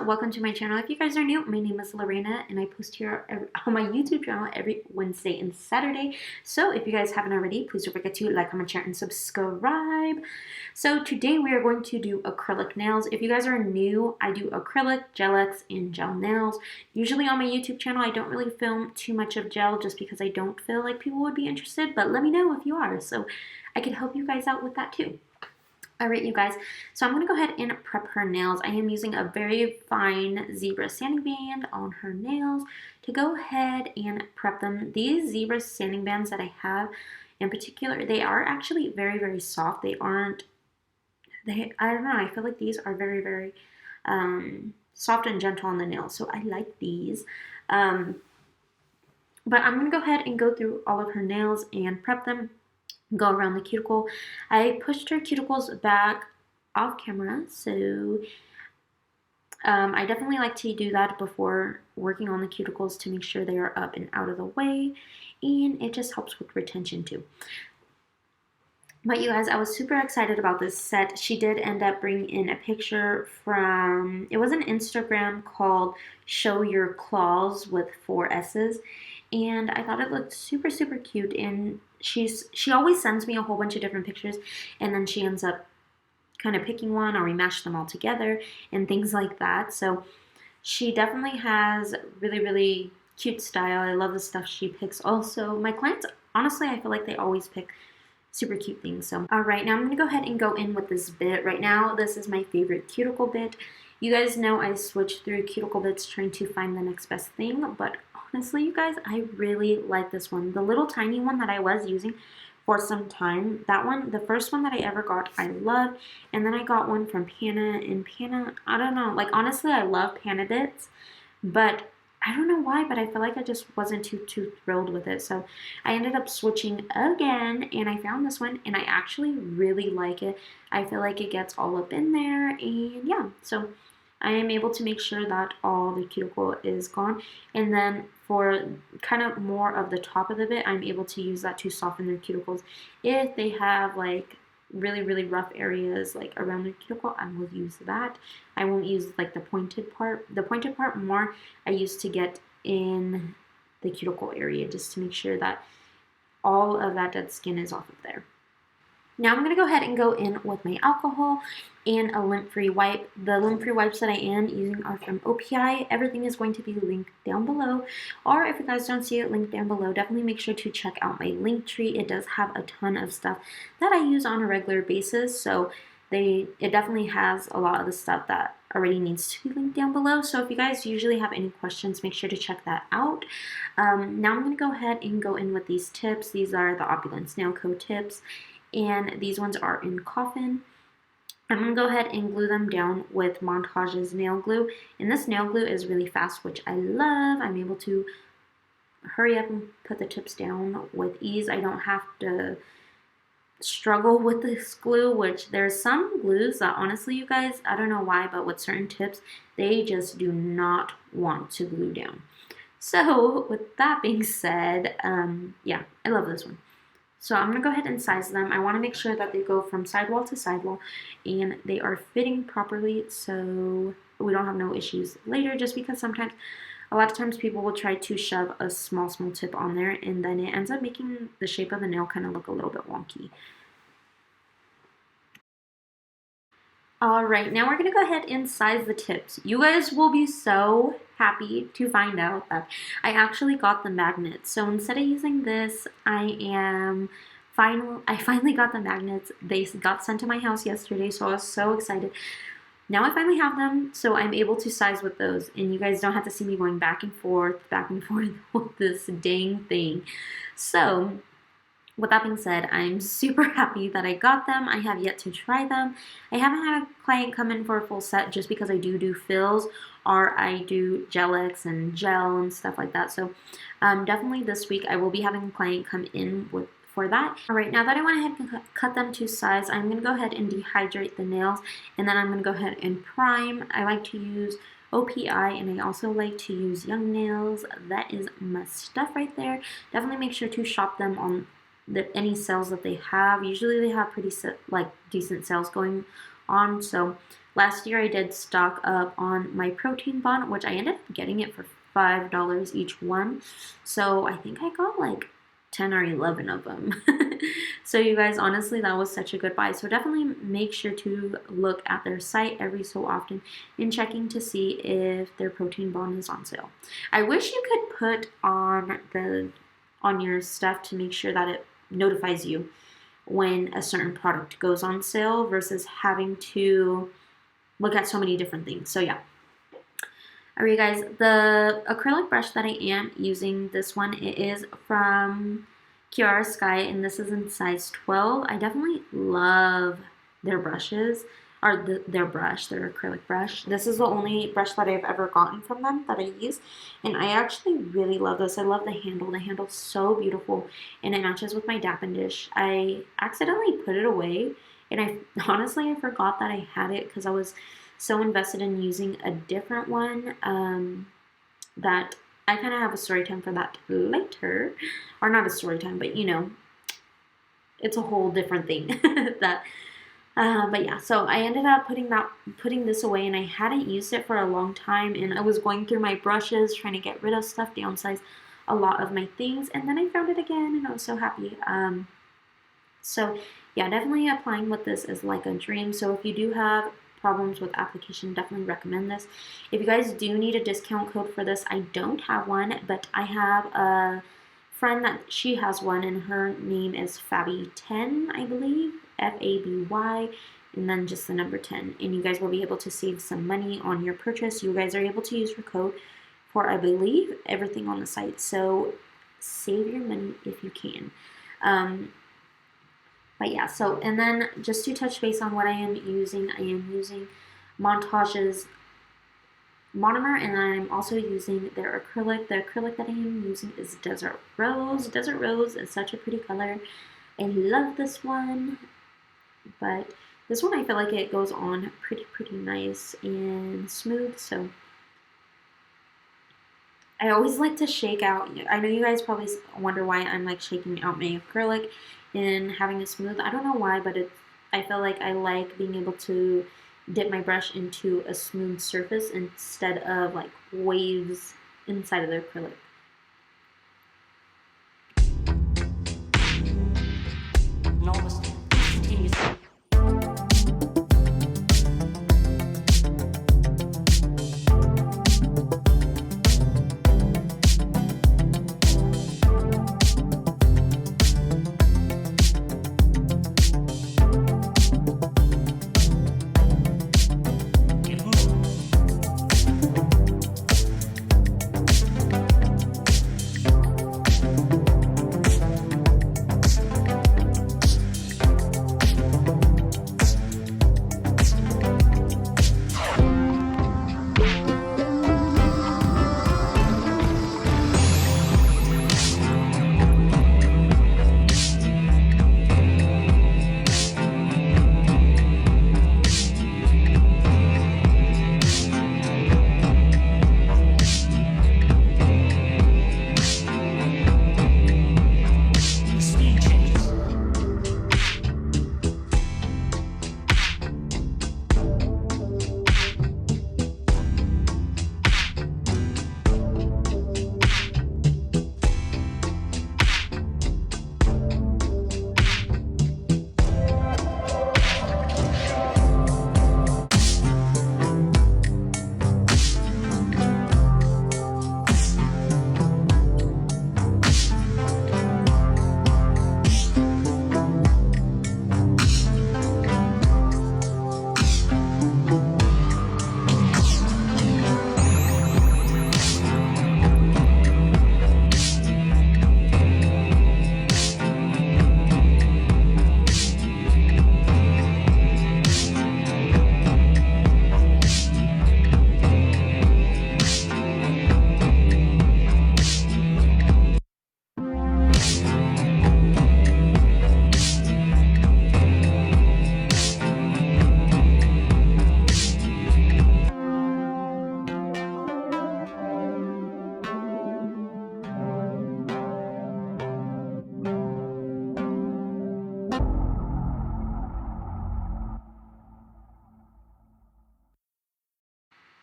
welcome to my channel. If you guys are new, my name is Lorena and I post here on my YouTube channel every Wednesday and Saturday. So if you guys haven't already, please don't forget to like, comment, share, and subscribe. So today we are going to do acrylic nails. If you guys are new, I do acrylic, gel-X, and gel nails. Usually on my YouTube channel, I don't really film too much of gel just because I don't feel like people would be interested, but let me know if you are so I can help you guys out with that too. Alright, you guys, so I'm going to go ahead and prep her nails. I am using a very fine zebra sanding band on her nails to go ahead and prep them. These zebra sanding bands that I have in particular, they are actually very, very soft. I don't know, I feel like these are very, very soft and gentle on the nails, so I like these. But I'm going to go ahead and go through all of her nails and prep them. Go around the cuticle. I pushed her cuticles back off camera, so I definitely like to do that before working on the cuticles to make sure they are up and out of the way, and it just helps with retention too. But you guys, I was super excited about this set. She did end up bringing in a picture from, it was an Instagram called Show Your Claws with 4 S's. And I thought it looked super, super cute. And she always sends me a whole bunch of different pictures. And then she ends up kind of picking one, or we mash them all together and things like that. So she definitely has really, really cute style. I love the stuff she picks. Also, my clients, honestly, I feel like they always pick super cute things. So alright, now I'm going to go ahead and go in with this bit. Right now, this is my favorite cuticle bit. You guys know I switch through cuticle bits trying to find the next best thing, but honestly, you guys, I really like this one. The little tiny one that I was using for some time, that one, the first one that I ever got, I love. And then I got one from Pana, and Pana, I don't know, like honestly, I love Pana bits, but I don't know why, but I feel like I just wasn't too thrilled with it. So I ended up switching again, and I found this one, and I actually really like it. I feel like it gets all up in there, and yeah, so I am able to make sure that all the cuticle is gone. And then for kind of more of the top of the bit, I'm able to use that to soften their cuticles. If they have like really, really rough areas like around the cuticle, I will use that. I won't use like the pointed part. The pointed part more I use to get in the cuticle area, just to make sure that all of that dead skin is off of there. Now I'm going to go ahead and go in with my alcohol and a lint-free wipe. The lint-free wipes that I am using are from OPI. Everything is going to be linked down below. Or if you guys don't see it linked down below, definitely make sure to check out my link tree. It does have a ton of stuff that I use on a regular basis. So it definitely has a lot of the stuff that already needs to be linked down below. So if you guys usually have any questions, make sure to check that out. Now I'm going to go ahead and go in with these tips. These are the OPULENCENAILCO tips, and these ones are in Coffin. I'm going to go ahead and glue them down with MONTAGE's nail glue, and this nail glue is really fast, which I love. I'm able to hurry up and put the tips down with ease. I don't have to struggle with this glue, which there's some glues that honestly, you guys, I don't know why, but with certain tips, they just do not want to glue down. So with that being said, yeah, I love this one. So I'm going to go ahead and size them. I want to make sure that they go from sidewall to sidewall and they are fitting properly so we don't have no issues later, just because sometimes, a lot of times people will try to shove a small tip on there and then it ends up making the shape of the nail kind of look a little bit wonky. Alright, now we're going to go ahead and size the tips. You guys will be so happy to find out that I actually got the magnets. So instead of using this, I finally got the magnets. They got sent to my house yesterday, so I was so excited. Now I finally have them, so I'm able to size with those, and you guys don't have to see me going back and forth with this dang thing. So with that being said, I'm super happy that I got them. I have yet to try them. I haven't had a client come in for a full set just because I do fills, or I do gel-X and gel and stuff like that. So definitely this week I will be having a client come in for that. Alright, now that I went ahead and cut them to size, I'm going to go ahead and dehydrate the nails, and then I'm going to go ahead and prime. I like to use OPI, and I also like to use Young Nails. That is my stuff right there. Definitely make sure to shop them on any sales that they have. Usually they have pretty decent sales going on. So last year I did stock up on my protein bond, which I ended up getting it for $5 each one. So I think I got like 10 or 11 of them. So you guys, honestly, that was such a good buy. So definitely make sure to look at their site every so often and checking to see if their protein bond is on sale. I wish you could put on your stuff to make sure that it notifies you when a certain product goes on sale versus having to look at so many different things. So yeah. Alright guys, the acrylic brush that I am using, this one, it is from Kiara Sky, and this is in size 12. I definitely love their brushes, or their acrylic brush. This is the only brush that I've ever gotten from them that I use, and I actually really love this. I love the handle. The handle's so beautiful, and it matches with my Dap and Dish. I accidentally put it away, and I forgot that I had it because I was so invested in using a different one that I kind of have a story time for that later. Or not a story time, but you know, it's a whole different thing. But yeah, so I ended up putting this away, and I hadn't used it for a long time, and I was going through my brushes trying to get rid of stuff, downsize a lot of my things, and then I found it again, and I was so happy. So yeah, definitely applying with this is like a dream. So if you do have problems with application, definitely recommend this. If you guys do need a discount code for this, I don't have one, but I have a friend that she has one, and her name is Faby10, I believe, Faby, and then just the number 10, and you guys will be able to save some money on your purchase. You guys are able to use your code for, I believe, everything on the site, so save your money if you can. But yeah, so, and then just to touch base on what I am using MONTAGE's monomer, and I'm also using their acrylic. The acrylic that I am using is Desert Rose. Desert Rose is such a pretty color. I love this one, but this one I feel like it goes on pretty nice and smooth, so I always like to shake out. I know you guys probably wonder why I'm like shaking out my acrylic and having it smooth. I don't know why, but I feel like I like being able to dip my brush into a smooth surface instead of like waves inside of the acrylic.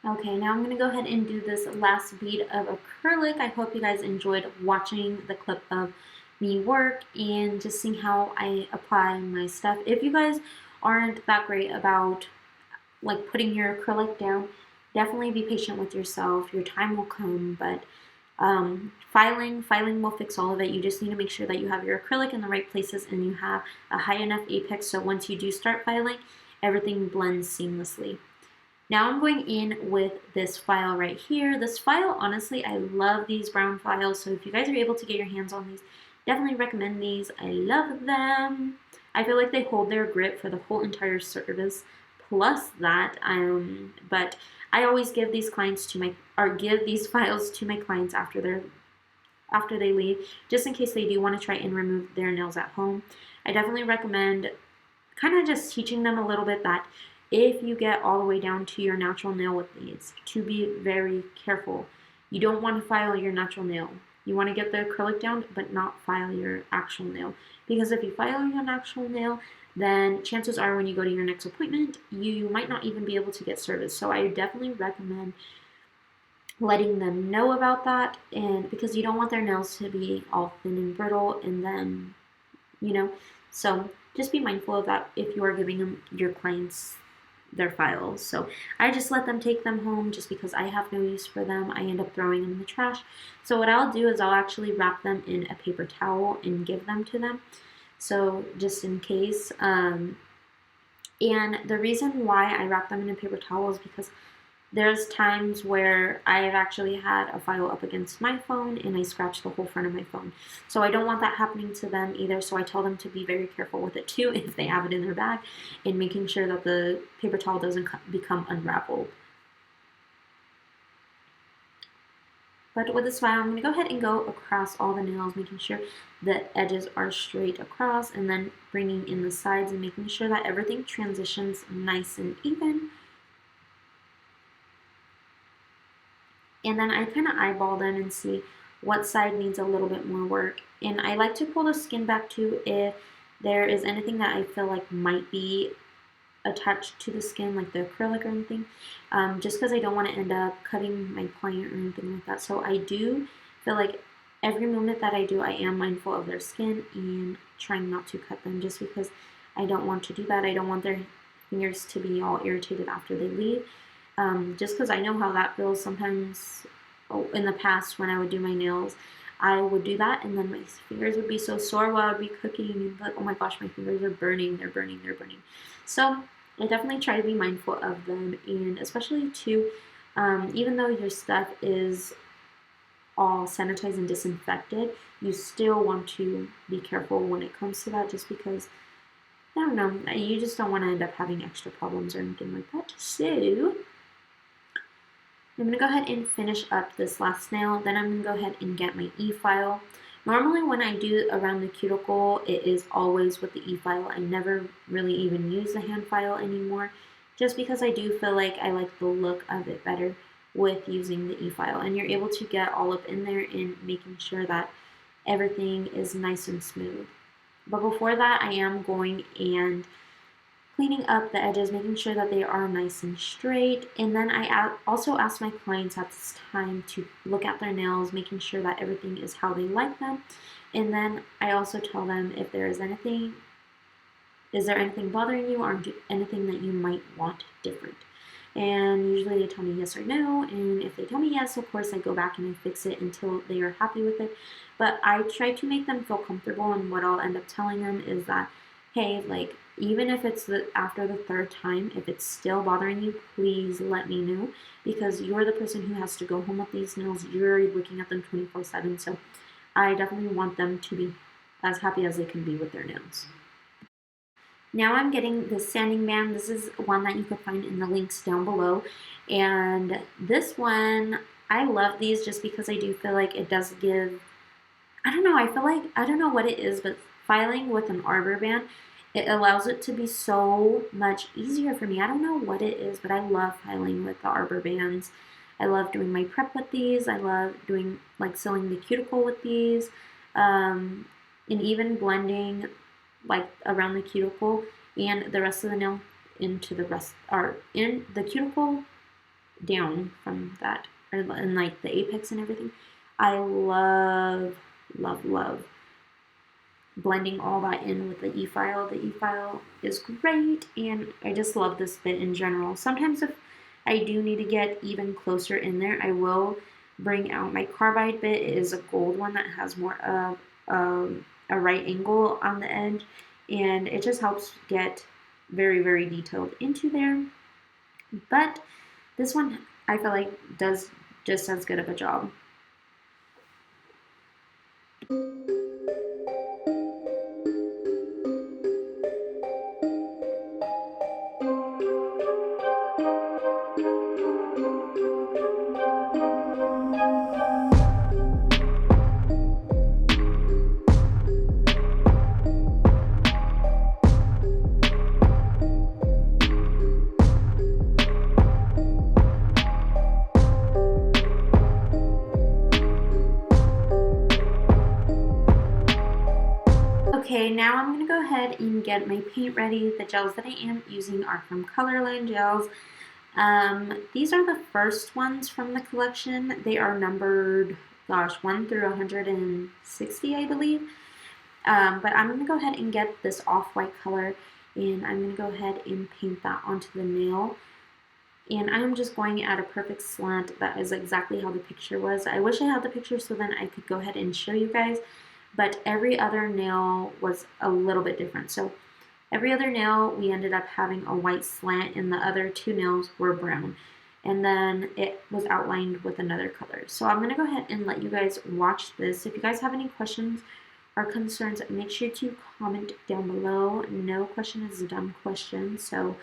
Okay, now I'm going to go ahead and do this last bead of acrylic. I hope you guys enjoyed watching the clip of me work and just seeing how I apply my stuff. If you guys aren't that great about like putting your acrylic down, definitely be patient with yourself. Your time will come, but filing will fix all of it. You just need to make sure that you have your acrylic in the right places and you have a high enough apex so once you do start filing, everything blends seamlessly. Now I'm going in with this file right here. This file, honestly, I love these brown files, so if you guys are able to get your hands on these, definitely recommend these. I love them. I feel like they hold their grip for the whole entire service. Plus that, but I always give these clients to my, or give these files to my clients after they leave, just in case they do want to try and remove their nails at home. I definitely recommend kind of just teaching them a little bit that if you get all the way down to your natural nail with these, to be very careful. You don't want to file your natural nail. You want to get the acrylic down, but not file your actual nail. Because if you file your actual nail, then chances are when you go to your next appointment, you might not even be able to get service. So I definitely recommend letting them know about that, and because you don't want their nails to be all thin and brittle and then, so just be mindful of that if you are giving them your clients their files. So I just let them take them home just because I have no use for them. I end up throwing them in the trash. So what I'll do is I'll actually wrap them in a paper towel and give them to them. So just in case. And the reason why I wrap them in a paper towel is because there's times where I've actually had a file up against my phone and I scratched the whole front of my phone. So I don't want that happening to them either, so I tell them to be very careful with it too if they have it in their bag, and making sure that the paper towel doesn't become unraveled. But with this file, I'm going to go ahead and go across all the nails, making sure the edges are straight across, and then bringing in the sides and making sure that everything transitions nice and even. And then I kind of eyeball them and see what side needs a little bit more work. And I like to pull the skin back too if there is anything that I feel like might be attached to the skin, like the acrylic or anything, just because I don't want to end up cutting my client or anything like that. So I do feel like every moment that I do, I am mindful of their skin and trying not to cut them, just because I don't want to do that. I don't want their fingers to be all irritated after they leave. Just because I know how that feels sometimes. In the past when I would do my nails, I would do that and then my fingers would be so sore while I'd be cooking and like, oh my gosh, my fingers are burning, they're burning. So I definitely try to be mindful of them, and especially too, even though your stuff is all sanitized and disinfected, you still want to be careful when it comes to that, just because, I don't know, you just don't want to end up having extra problems or anything like that. So I'm going to go ahead and finish up this last nail. Then I'm going to go ahead and get my e-file. Normally when I do around the cuticle, it is always with the e-file. I never really even use the hand file anymore, just because I do feel like I like the look of it better with using the e-file. And you're able to get all up in there and making sure that everything is nice and smooth. But before that, I am going and cleaning up the edges, making sure that they are nice and straight. And then I also ask my clients at this time to look at their nails, making sure that everything is how they like them. And then I also tell them if there is anything bothering you or anything that you might want different. And usually they tell me yes or no, and if they tell me yes, of course I go back and I fix it until they are happy with it. But I try to make them feel comfortable, and what I'll end up telling them is that, hey, like, even if it's after the third time, if it's still bothering you, please let me know, because you're the person who has to go home with these nails. You're looking at them 24/7, so I definitely want them to be as happy as they can be with their nails. Now I'm getting the sanding band. This is one that you can find in the links down below, and this one, I love these just because I do feel like it does give, I don't know, I don't know what it is, but filing with an arbor band, it allows it to be so much easier for me. I don't know what it is, but I love filing with the arbor bands. I love doing my prep with these. I love doing, like, sealing the cuticle with these, and even blending, like, around the cuticle and the rest of the nail into the rest, or in the cuticle down from that, and like the apex and everything. I love, love, love blending all that in with the e-file. The e-file is great, and I just love this bit in general. Sometimes if I do need to get even closer in there, I will bring out my carbide bit. It is a gold one that has more of a right angle on the edge, and it just helps get very, very detailed into there. But this one, I feel like, does just as good of a job. Okay, now I'm going to go ahead and get my paint ready. The gels that I am using are from Colorland Gels. These are the first ones from the collection. They are numbered, gosh, 1 through 160, I believe. But I'm going to go ahead and get this off-white color, and I'm going to go ahead and paint that onto the nail. And I'm just going at a perfect slant. That is exactly how the picture was. I wish I had the picture so then I could go ahead and show you guys. But every other nail was a little bit different. So every other nail, we ended up having a white slant, and the other 2 nails were brown. And then it was outlined with another color. So I'm going to go ahead and let you guys watch this. If you guys have any questions or concerns, make sure to comment down below. No question is a dumb question. So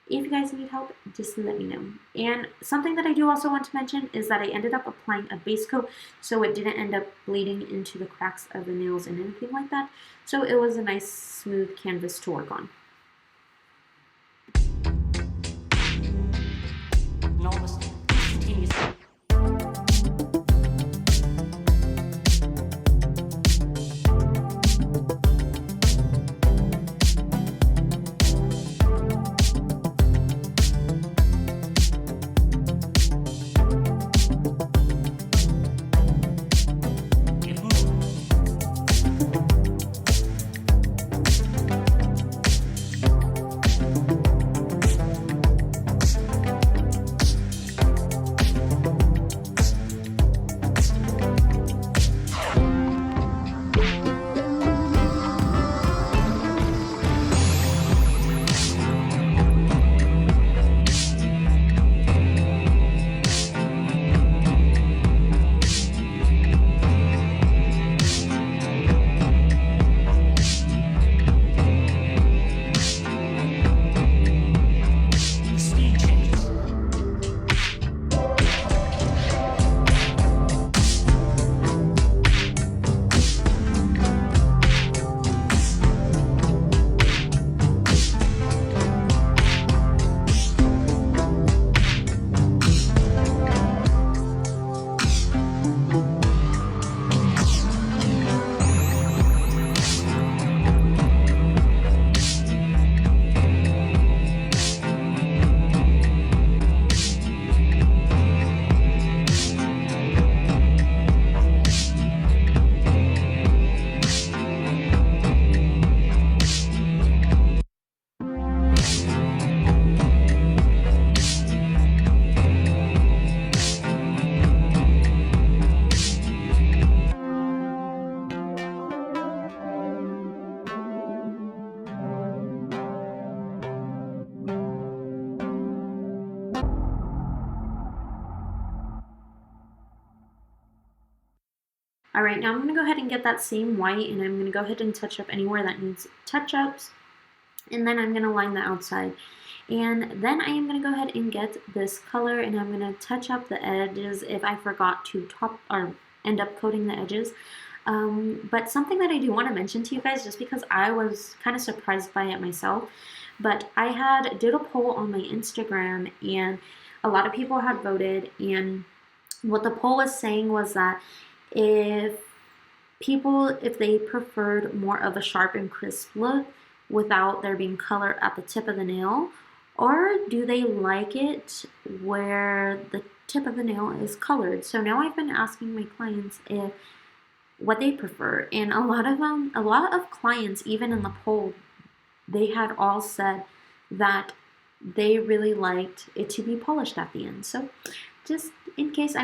if you guys need help, just let me know. And something that I do also want to mention is that I ended up applying a base coat, so it didn't end up bleeding into the cracks of the nails and anything like that. So it was a nice smooth canvas to work on. Alright, now I'm going to go ahead and get that same white, and I'm going to go ahead and touch up anywhere that needs touch-ups, and then I'm going to line the outside. And then I am going to go ahead and get this color, and I'm going to touch up the edges if I forgot to top or end up coating the edges. But something that I do want to mention to you guys, just because I was kind of surprised by it myself, but I did a poll on my Instagram, and a lot of people had voted, and what the poll was saying was that if they preferred more of a sharp and crisp look without there being color at the tip of the nail, Or do they like it where the tip of the nail is colored? So now I've been asking my clients if what they prefer, and a lot of clients, even in the poll, they had all said that they really liked it to be polished at the end. So just in case, I mean,